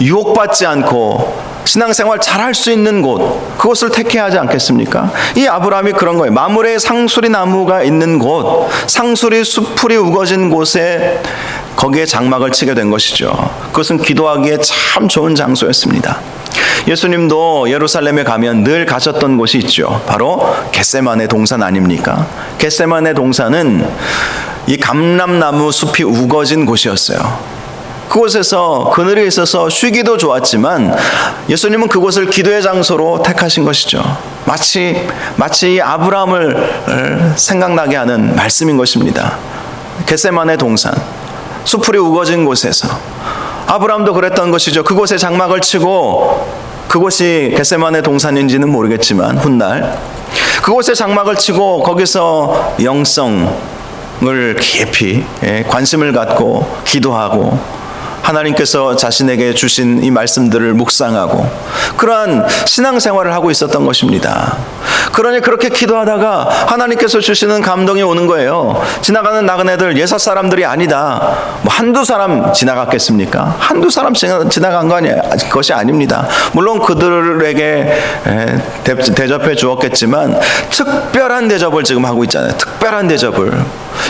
유혹받지 않고 신앙생활 잘할 수 있는 곳, 그곳을 택해야 하지 않겠습니까? 이 아브라함이 그런 거예요. 마므레 상수리 나무가 있는 곳, 상수리 수풀이 우거진 곳에 거기에 장막을 치게 된 것이죠. 그것은 기도하기에 참 좋은 장소였습니다. 예수님도 예루살렘에 가면 늘 가셨던 곳이 있죠. 바로 겟세마네 동산 아닙니까? 겟세마네 동산은 이 감람나무 숲이 우거진 곳이었어요. 그곳에서 그늘에 있어서 쉬기도 좋았지만 예수님은 그곳을 기도의 장소로 택하신 것이죠. 마치 이 아브라함을 생각나게 하는 말씀인 것입니다. 겟세마네 동산, 수풀이 우거진 곳에서 아브라함도 그랬던 것이죠. 그곳에 장막을 치고, 그곳이 겟세마네 동산인지는 모르겠지만 훗날 그곳에 장막을 치고 거기서 영성을 깊이 관심을 갖고 기도하고 하나님께서 자신에게 주신 이 말씀들을 묵상하고 그러한 신앙생활을 하고 있었던 것입니다. 그러니 그렇게 기도하다가 하나님께서 주시는 감동이 오는 거예요. 지나가는 나그네들 6사람들이 아니다. 뭐 한두 사람 지나갔겠습니까? 한두 사람 지나간 것이 아닙니다. 물론 그들에게 대접해 주었겠지만 특별한 대접을 지금 하고 있잖아요. 특별한 대접을.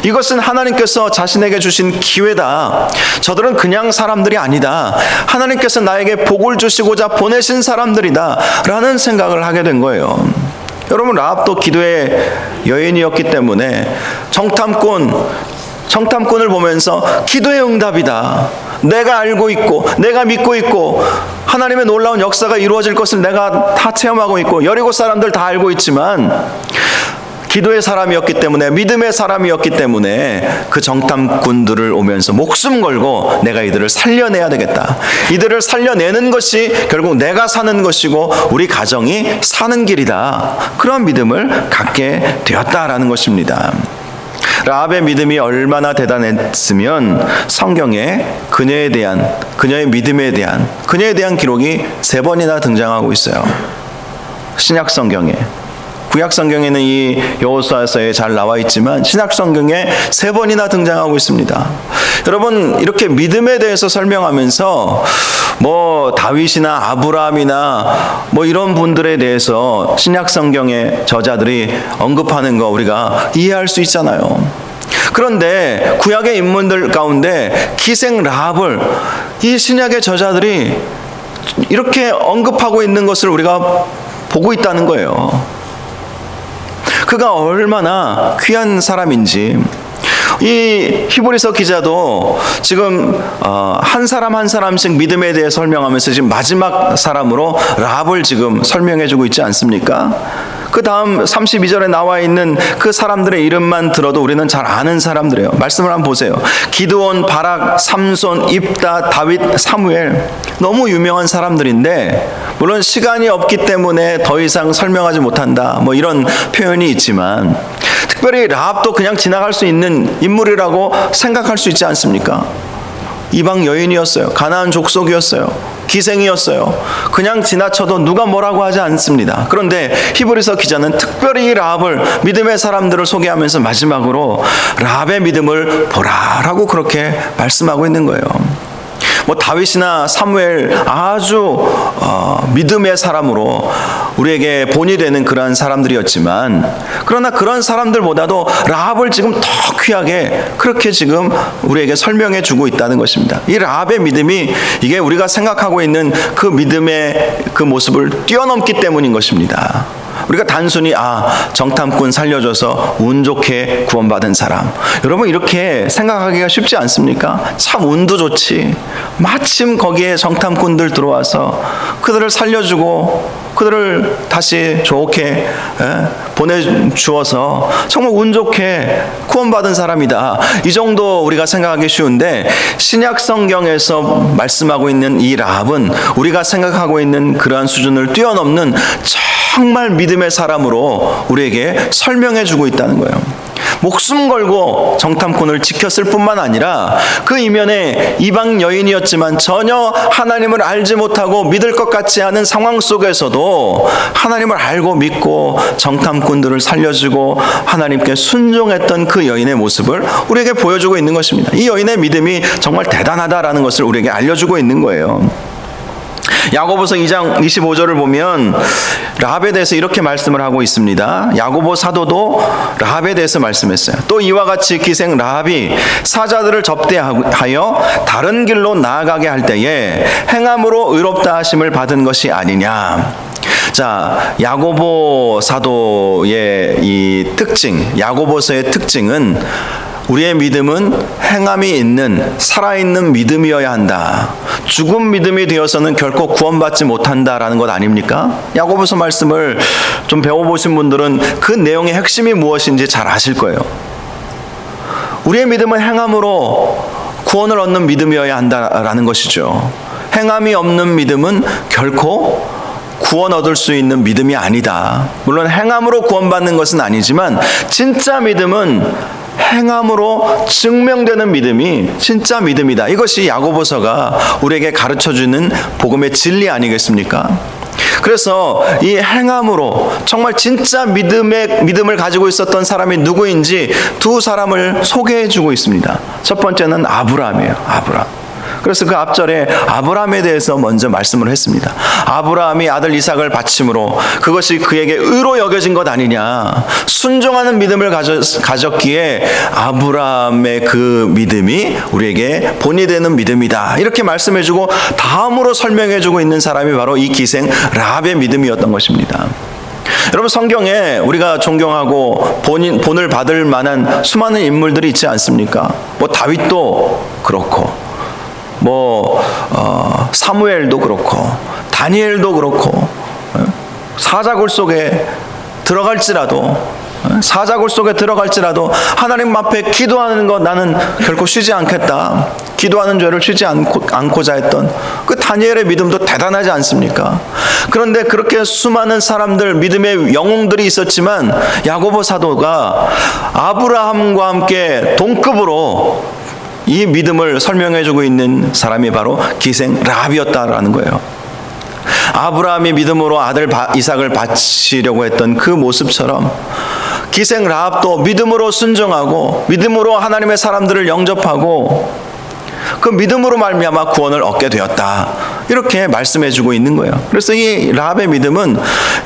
이것은 하나님께서 자신에게 주신 기회다. 저들은 그냥 사람들이 아니다. 하나님께서 나에게 복을 주시고자 보내신 사람들이다 라는 생각을 하게 된 거예요. 여러분, 라합도 기도의 여인이었기 때문에 정탐꾼을 보면서 기도의 응답이다, 내가 알고 있고 내가 믿고 있고 하나님의 놀라운 역사가 이루어질 것을 내가 다 체험하고 있고 여리고 사람들 다 알고 있지만 기도의 사람이었기 때문에, 믿음의 사람이었기 때문에 그 정탐꾼들을 오면서 목숨 걸고 내가 이들을 살려내야 되겠다, 이들을 살려내는 것이 결국 내가 사는 것이고 우리 가정이 사는 길이다, 그런 믿음을 갖게 되었다라는 것입니다. 라합의 믿음이 얼마나 대단했으면 성경에 그녀의 믿음에 대한 기록이 3번이나 등장하고 있어요. 신약 성경에. 구약 성경에는 이 여호수아서에 잘 나와 있지만 신약 성경에 3번이나 등장하고 있습니다. 여러분, 이렇게 믿음에 대해서 설명하면서 뭐 다윗이나 아브라함이나 뭐 이런 분들에 대해서 신약 성경의 저자들이 언급하는 거 우리가 이해할 수 있잖아요. 그런데 구약의 인물들 가운데 기생 라합을 이 신약의 저자들이 이렇게 언급하고 있는 것을 우리가 보고 있다는 거예요. 그가 얼마나 귀한 사람인지. 이 히브리서 기자도 지금 한 사람 한 사람씩 믿음에 대해 설명하면서 지금 마지막 사람으로 라합을 지금 설명해주고 있지 않습니까? 그 다음 32절에 나와 있는 그 사람들의 이름만 들어도 우리는 잘 아는 사람들이에요. 말씀을 한번 보세요. 기드온, 바락, 삼손, 입다, 다윗, 사무엘. 너무 유명한 사람들인데 물론 시간이 없기 때문에 더 이상 설명하지 못한다, 뭐 이런 표현이 있지만 특별히 라합도 그냥 지나갈 수 있는 인물이라고 생각할 수 있지 않습니까? 이방 여인이었어요. 가나안 족속이었어요. 기생이었어요. 그냥 지나쳐도 누가 뭐라고 하지 않습니다. 그런데 히브리서 기자는 특별히 라합을, 믿음의 사람들을 소개하면서 마지막으로 라합의 믿음을 보라라고 그렇게 말씀하고 있는 거예요. 뭐 다윗이나 사무엘 아주 믿음의 사람으로 우리에게 본이 되는 그러한 사람들이었지만, 그러나 그런 사람들보다도 라합을 지금 더 귀하게 그렇게 지금 우리에게 설명해 주고 있다는 것입니다. 이 라합의 믿음이 이게 우리가 생각하고 있는 그 믿음의 그 모습을 뛰어넘기 때문인 것입니다. 우리가 단순히 정탐꾼 살려줘서 운 좋게 구원받은 사람, 여러분 이렇게 생각하기가 쉽지 않습니까? 참 운도 좋지, 마침 거기에 정탐꾼들 들어와서 그들을 살려주고 그들을 다시 좋게 보내주어서 정말 운 좋게 구원받은 사람이다, 이 정도 우리가 생각하기 쉬운데 신약 성경에서 말씀하고 있는 이 라합은 우리가 생각하고 있는 그러한 수준을 뛰어넘는 정말 믿음의 사람으로 우리에게 설명해 주고 있다는 거예요. 목숨 걸고 정탐꾼을 지켰을 뿐만 아니라 그 이면에 이방 여인이었지만 전혀 하나님을 알지 못하고 믿을 것 같지 않은 상황 속에서도 하나님을 알고 믿고 정탐꾼들을 살려주고 하나님께 순종했던 그 여인의 모습을 우리에게 보여주고 있는 것입니다. 이 여인의 믿음이 정말 대단하다라는 것을 우리에게 알려주고 있는 거예요. 야고보서 2장 25절을 보면 라합에 대해서 이렇게 말씀을 하고 있습니다. 야고보 사도도 라합에 대해서 말씀했어요. 또 이와 같이 기생 라합이 사자들을 접대하여 다른 길로 나아가게 할 때에 행함으로 의롭다 하심을 받은 것이 아니냐. 자, 야고보 사도의 이 특징, 야고보서의 특징은 우리의 믿음은 행함이 있는 살아있는 믿음이어야 한다. 죽은 믿음이 되어서는 결코 구원받지 못한다라는 것 아닙니까? 야고보서 말씀을 좀 배워보신 분들은 그 내용의 핵심이 무엇인지 잘 아실 거예요. 우리의 믿음은 행함으로 구원을 얻는 믿음이어야 한다라는 것이죠. 행함이 없는 믿음은 결코 구원 얻을 수 있는 믿음이 아니다. 물론 행함으로 구원받는 것은 아니지만 진짜 믿음은 행함으로 증명되는 믿음이 진짜 믿음이다. 이것이 야고보서가 우리에게 가르쳐주는 복음의 진리 아니겠습니까? 그래서 이 행함으로 정말 진짜 믿음을 가지고 있었던 사람이 누구인지 두 사람을 소개해주고 있습니다. 첫 번째는 아브라함이에요. 아브라함. 그래서 그 앞절에 아브라함에 대해서 먼저 말씀을 했습니다. 아브라함이 아들 이삭을 바침으로 그것이 그에게 의로 여겨진 것 아니냐. 순종하는 믿음을 가졌기에 아브라함의 그 믿음이 우리에게 본이 되는 믿음이다. 이렇게 말씀해주고 다음으로 설명해주고 있는 사람이 바로 이 기생 라합의 믿음이었던 것입니다. 여러분, 성경에 우리가 존경하고 본을 받을 만한 수많은 인물들이 있지 않습니까? 뭐 다윗도 그렇고 사무엘도 그렇고 다니엘도 그렇고 사자굴 속에 들어갈지라도 사자굴 속에 들어갈지라도 하나님 앞에 기도하는 것 나는 결코 쉬지 않겠다. 기도하는 죄를 쉬지 않고자 했던 그 다니엘의 믿음도 대단하지 않습니까? 그런데 그렇게 수많은 사람들, 믿음의 영웅들이 있었지만 야고보 사도가 아브라함과 함께 동급으로 이 믿음을 설명해주고 있는 사람이 바로 기생 라합이었다라는 거예요. 아브라함이 믿음으로 아들 이삭을 바치려고 했던 그 모습처럼 기생 라합도 믿음으로 순종하고 믿음으로 하나님의 사람들을 영접하고 그 믿음으로 말미암아 구원을 얻게 되었다. 이렇게 말씀해주고 있는 거예요. 그래서 이 라합의 믿음은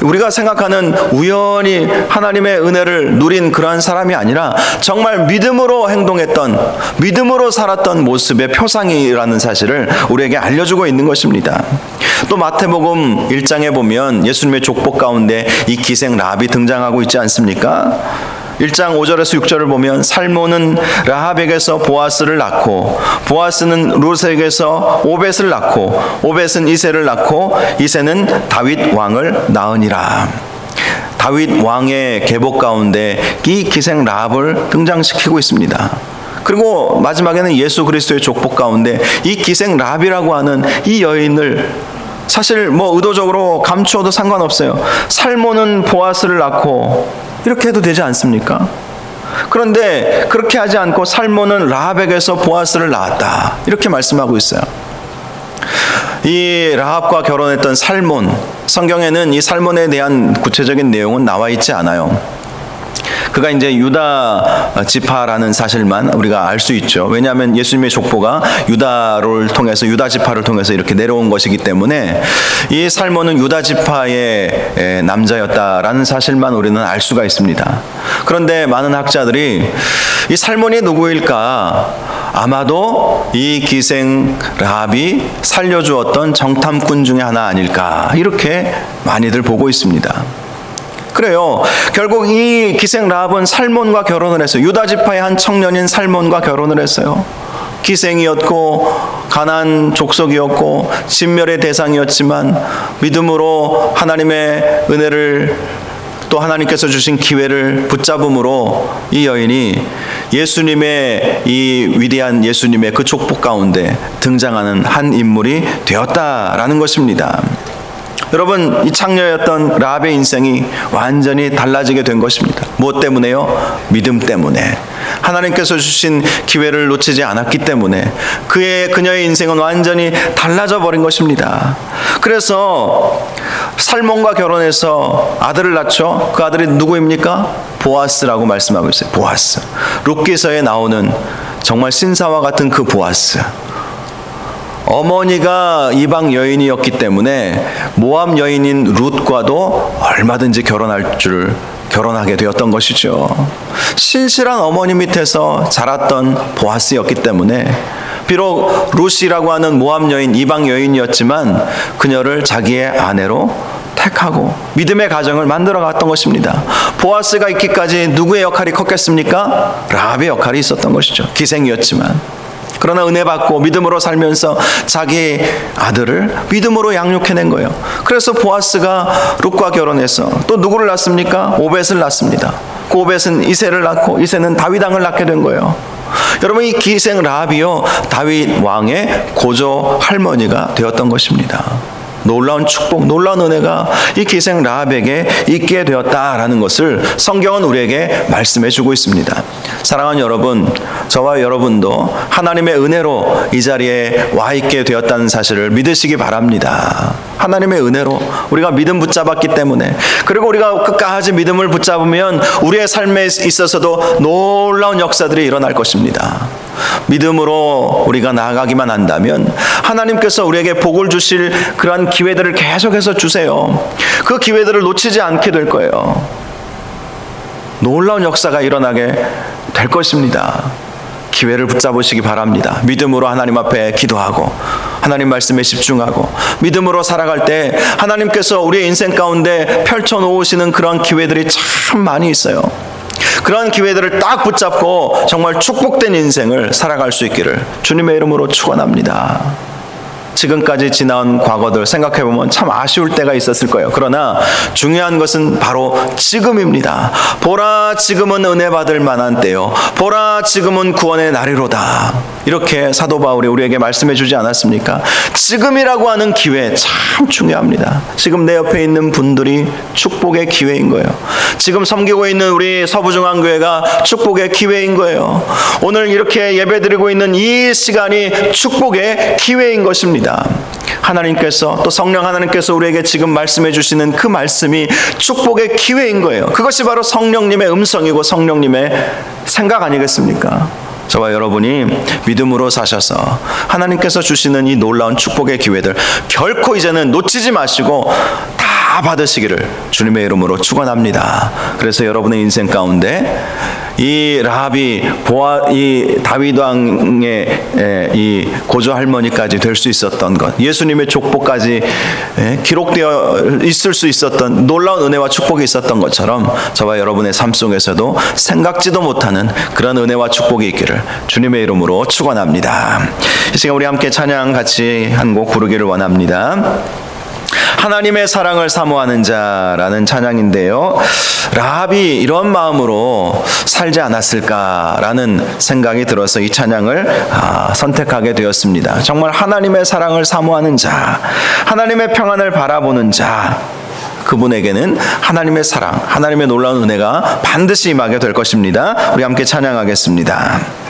우리가 생각하는 우연히 하나님의 은혜를 누린 그러한 사람이 아니라 정말 믿음으로 행동했던, 믿음으로 살았던 모습의 표상이라는 사실을 우리에게 알려주고 있는 것입니다. 또 마태복음 1장에 보면 예수님의 족보 가운데 이 기생 라합이 등장하고 있지 않습니까? 1장 5절에서 6절을 보면 살몬은 라합에게서 보아스를 낳고 보아스는 룻에게서 오벳을 낳고 오벳은 이새를 낳고 이새는 다윗 왕을 낳으니라. 다윗 왕의 계복 가운데 이 기생 라합을 등장시키고 있습니다. 그리고 마지막에는 예수 그리스도의 족보 가운데 이 기생 라합이라고 하는 이 여인을 사실 의도적으로 감추어도 상관없어요. 살몬은 보아스를 낳고 이렇게 해도 되지 않습니까? 그런데 그렇게 하지 않고 살몬은 라합에게서 보아스를 낳았다. 이렇게 말씀하고 있어요. 이 라합과 결혼했던 살몬, 성경에는 이 살몬에 대한 구체적인 내용은 나와 있지 않아요. 그가 이제 유다 지파라는 사실만 우리가 알 수 있죠. 왜냐하면 예수님의 족보가 유다를 통해서, 유다 지파를 통해서 이렇게 내려온 것이기 때문에 이 살몬은 유다 지파의 남자였다라는 사실만 우리는 알 수가 있습니다. 그런데 많은 학자들이 이 살몬이 누구일까? 아마도 이 기생 라합이 살려주었던 정탐꾼 중에 하나 아닐까, 이렇게 많이들 보고 있습니다. 그래요. 결국 이 기생 라합은 살몬과 결혼을 했어요. 유다 지파의 한 청년인 살몬과 결혼을 했어요. 기생이었고 가나안 족속이었고 진멸의 대상이었지만 믿음으로 하나님의 은혜를, 또 하나님께서 주신 기회를 붙잡음으로 이 여인이 예수님의, 이 위대한 예수님의 그 족보 가운데 등장하는 한 인물이 되었다라는 것입니다. 여러분, 이 창녀였던 라합의 인생이 완전히 달라지게 된 것입니다. 무엇 때문에요? 믿음 때문에. 하나님께서 주신 기회를 놓치지 않았기 때문에 그녀의 인생은 완전히 달라져 버린 것입니다. 그래서 살몬과 결혼해서 아들을 낳죠. 그 아들이 누구입니까? 보아스라고 말씀하고 있어요. 보아스. 룻기서에 나오는 정말 신사와 같은 그 보아스. 어머니가 이방 여인이었기 때문에 모압 여인인 룻과도 얼마든지 결혼하게 되었던 것이죠. 신실한 어머니 밑에서 자랐던 보아스였기 때문에 비록 룻이라고 하는 모압 여인, 이방 여인이었지만 그녀를 자기의 아내로 택하고 믿음의 가정을 만들어 갔던 것입니다. 보아스가 있기까지 누구의 역할이 컸겠습니까? 라합의 역할이 있었던 것이죠. 기생이었지만. 그러나 은혜 받고 믿음으로 살면서 자기 아들을 믿음으로 양육해낸 거예요. 그래서 보아스가 룻과 결혼해서 또 누구를 낳습니까? 오벳을 낳습니다. 그 오벳은 이새를 낳고 이새는 다윗 왕을 낳게 된 거예요. 여러분, 이 기생 라합이요, 다윗 왕의 고조 할머니가 되었던 것입니다. 놀라운 축복, 놀라운 은혜가 이 기생 라합에게 있게 되었다라는 것을 성경은 우리에게 말씀해 주고 있습니다. 사랑하는 여러분, 저와 여러분도 하나님의 은혜로 이 자리에 와 있게 되었다는 사실을 믿으시기 바랍니다. 하나님의 은혜로 우리가 믿음 붙잡았기 때문에, 그리고 우리가 끝까지 믿음을 붙잡으면 우리의 삶에 있어서도 놀라운 역사들이 일어날 것입니다. 믿음으로 우리가 나아가기만 한다면 하나님께서 우리에게 복을 주실 그러한 기회들을 계속해서 주세요. 그 기회들을 놓치지 않게 될 거예요. 놀라운 역사가 일어나게 될 것입니다. 기회를 붙잡으시기 바랍니다. 믿음으로 하나님 앞에 기도하고 하나님 말씀에 집중하고 믿음으로 살아갈 때 하나님께서 우리의 인생 가운데 펼쳐놓으시는 그런 기회들이 참 많이 있어요. 그런 기회들을 딱 붙잡고 정말 축복된 인생을 살아갈 수 있기를 주님의 이름으로 축원합니다. 지금까지 지나온 과거들 생각해보면 참 아쉬울 때가 있었을 거예요. 그러나 중요한 것은 바로 지금입니다. 보라, 지금은 은혜 받을 만한 때요. 보라, 지금은 구원의 날이로다. 이렇게 사도 바울이 우리에게 말씀해 주지 않았습니까? 지금이라고 하는 기회 참 중요합니다. 지금 내 옆에 있는 분들이 축복의 기회인 거예요. 지금 섬기고 있는 우리 서부중앙교회가 축복의 기회인 거예요. 오늘 이렇게 예배드리고 있는 이 시간이 축복의 기회인 것입니다. 하나님께서 또 성령 하나님께서 우리에게 지금 말씀해 주시는 그 말씀이 축복의 기회인 거예요. 그것이 바로 성령님의 음성이고 성령님의 생각 아니겠습니까? 저와 여러분이 믿음으로 사셔서 하나님께서 주시는 이 놀라운 축복의 기회들 결코 이제는 놓치지 마시고 다 받으시기를 주님의 이름으로 축원합니다. 그래서 여러분의 인생 가운데 이 라합이 이 다윗 왕의 이 고조 할머니까지 될 수 있었던 것, 예수님의 족보까지 기록되어 있을 수 있었던 놀라운 은혜와 축복이 있었던 것처럼 저와 여러분의 삶 속에서도 생각지도 못하는 그런 은혜와 축복이 있기를 주님의 이름으로 축원합니다. 이 시간 우리 함께 찬양 같이 한 곡 부르기를 원합니다. 하나님의 사랑을 사모하는 자라는 찬양인데요. 라합이 이런 마음으로 살지 않았을까라는 생각이 들어서 이 찬양을 선택하게 되었습니다. 정말 하나님의 사랑을 사모하는 자, 하나님의 평안을 바라보는 자, 그분에게는 하나님의 사랑, 하나님의 놀라운 은혜가 반드시 임하게 될 것입니다. 우리 함께 찬양하겠습니다.